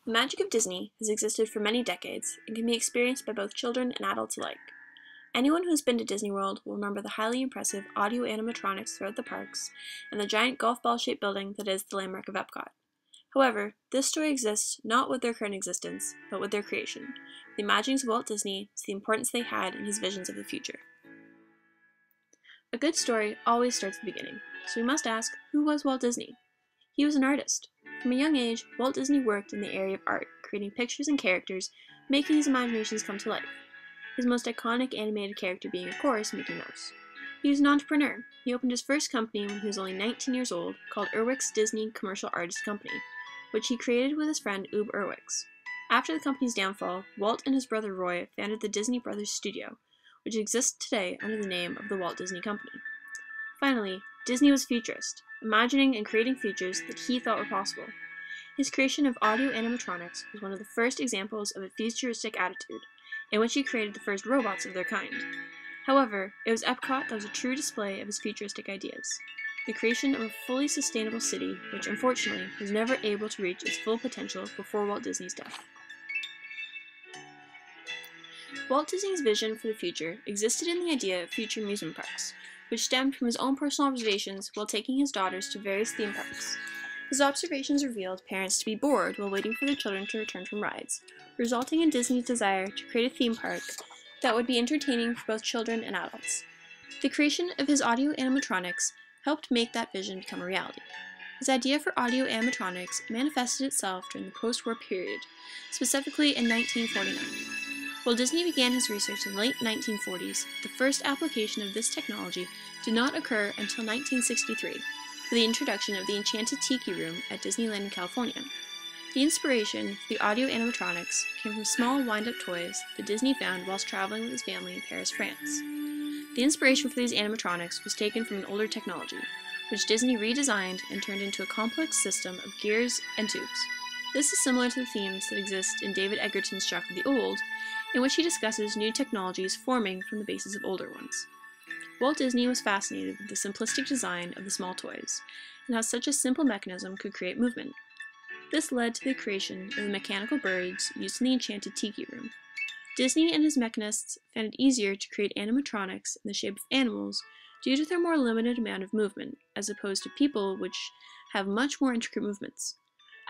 The magic of Disney has existed for many decades and can be experienced by both children and adults alike. Anyone who's been to Disney World will remember the highly impressive audio animatronics throughout the parks and the giant golf ball-shaped building that is the landmark of Epcot. However, this story exists not with their current existence, but with their creation, the imaginings of Walt Disney to the importance they had in his visions of the future. A good story always starts at the beginning, so we must ask, who was Walt Disney? He was an artist. From a young age, Walt Disney worked in the area of art, creating pictures and characters, making his imaginations come to life. His most iconic animated character being, of course, Mickey Mouse. He was an entrepreneur. He opened his first company when he was only 19 years old, called Erwick's Disney Commercial Artist Company, which he created with his friend Ube Erwicks. After the company's downfall, Walt and his brother Roy founded the Disney Brothers Studio, which exists today under the name of the Walt Disney Company. Finally, Disney was a futurist, imagining and creating futures that he thought were possible. His creation of audio animatronics was one of the first examples of a futuristic attitude, in which he created the first robots of their kind. However, it was Epcot that was a true display of his futuristic ideas, the creation of a fully sustainable city which unfortunately was never able to reach its full potential before Walt Disney's death. Walt Disney's vision for the future existed in the idea of future amusement parks, which stemmed from his own personal observations while taking his daughters to various theme parks. His observations revealed parents to be bored while waiting for their children to return from rides, resulting in Disney's desire to create a theme park that would be entertaining for both children and adults. The creation of his audio animatronics helped make that vision become a reality. His idea for audio animatronics manifested itself during the post-war period, specifically in 1949. While Disney began his research in the late 1940s, the first application of this technology did not occur until 1963, with the introduction of the Enchanted Tiki Room at Disneyland in California. The inspiration for the audio animatronics came from small wind-up toys that Disney found whilst traveling with his family in Paris, France. The inspiration for these animatronics was taken from an older technology, which Disney redesigned and turned into a complex system of gears and tubes. This is similar to the themes that exist in David Egerton's Shock of the Old, in which he discusses new technologies forming from the basis of older ones. Walt Disney was fascinated with the simplistic design of the small toys, and how such a simple mechanism could create movement. This led to the creation of the mechanical birds used in the Enchanted Tiki Room. Disney and his mechanists found it easier to create animatronics in the shape of animals due to their more limited amount of movement, as opposed to people, which have much more intricate movements.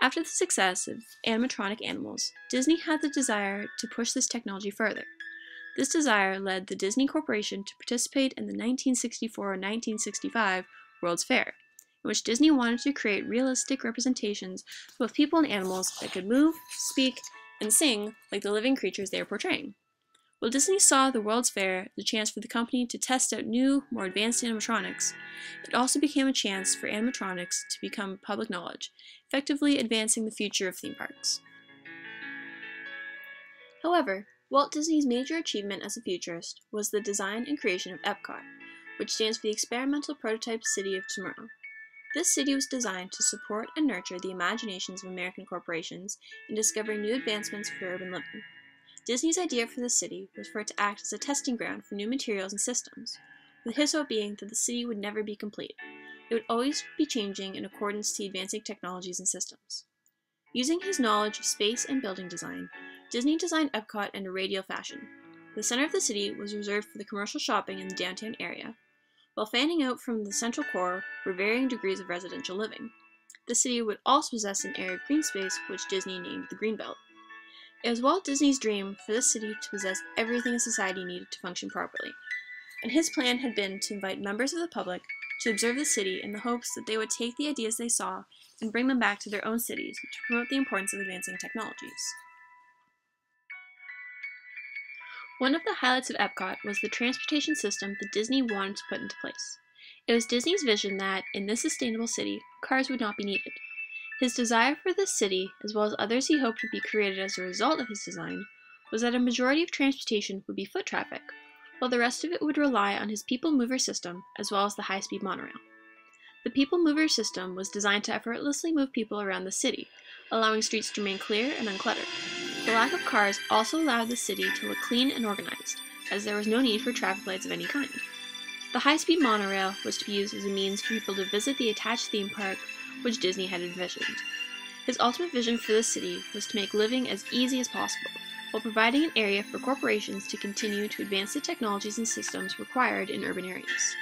After the success of animatronic animals, Disney had the desire to push this technology further. This desire led the Disney Corporation to participate in the 1964-1965 World's Fair, in which Disney wanted to create realistic representations of both people and animals that could move, speak, and sing like the living creatures they were portraying. While Disney saw the World's Fair as a chance for the company to test out new, more advanced animatronics, it also became a chance for animatronics to become public knowledge, effectively advancing the future of theme parks. However, Walt Disney's major achievement as a futurist was the design and creation of Epcot, which stands for the Experimental Prototype City of Tomorrow. This city was designed to support and nurture the imaginations of American corporations in discovering new advancements for urban living. Disney's idea for the city was for it to act as a testing ground for new materials and systems, with his hope being that the city would never be complete. It would always be changing in accordance to the advancing technologies and systems. Using his knowledge of space and building design, Disney designed Epcot in a radial fashion. The center of the city was reserved for the commercial shopping in the downtown area, while fanning out from the central core were varying degrees of residential living. The city would also possess an area of green space which Disney named the Greenbelt. It was Walt Disney's dream for this city to possess everything a society needed to function properly, and his plan had been to invite members of the public to observe the city in the hopes that they would take the ideas they saw and bring them back to their own cities to promote the importance of advancing technologies. One of the highlights of Epcot was the transportation system that Disney wanted to put into place. It was Disney's vision that, in this sustainable city, cars would not be needed. His desire for this city, as well as others he hoped would be created as a result of his design, was that a majority of transportation would be foot traffic, while the rest of it would rely on his People Mover system as well as the high-speed monorail. The People Mover system was designed to effortlessly move people around the city, allowing streets to remain clear and uncluttered. The lack of cars also allowed the city to look clean and organized, as there was no need for traffic lights of any kind. The high-speed monorail was to be used as a means for people to visit the attached theme park which Disney had envisioned. His ultimate vision for the city was to make living as easy as possible, while providing an area for corporations to continue to advance the technologies and systems required in urban areas.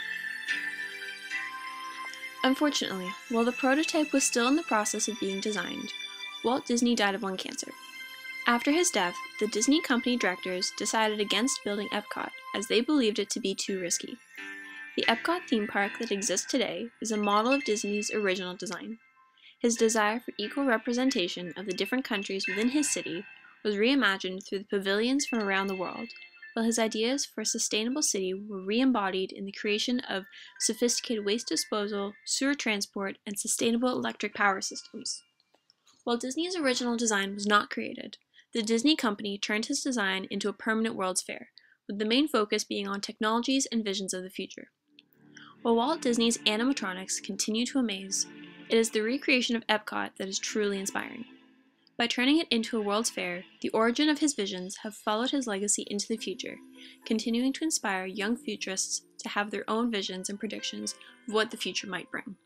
Unfortunately, while the prototype was still in the process of being designed, Walt Disney died of lung cancer. After his death, the Disney company directors decided against building Epcot as they believed it to be too risky. The Epcot theme park that exists today is a model of Disney's original design. His desire for equal representation of the different countries within his city was reimagined through the pavilions from around the world, while his ideas for a sustainable city were re-embodied in the creation of sophisticated waste disposal, sewer transport, and sustainable electric power systems. While Disney's original design was not created, the Disney company turned his design into a permanent World's Fair, with the main focus being on technologies and visions of the future. While Walt Disney's animatronics continue to amaze, it is the recreation of Epcot that is truly inspiring. By turning it into a World's Fair, the origin of his visions have followed his legacy into the future, continuing to inspire young futurists to have their own visions and predictions of what the future might bring.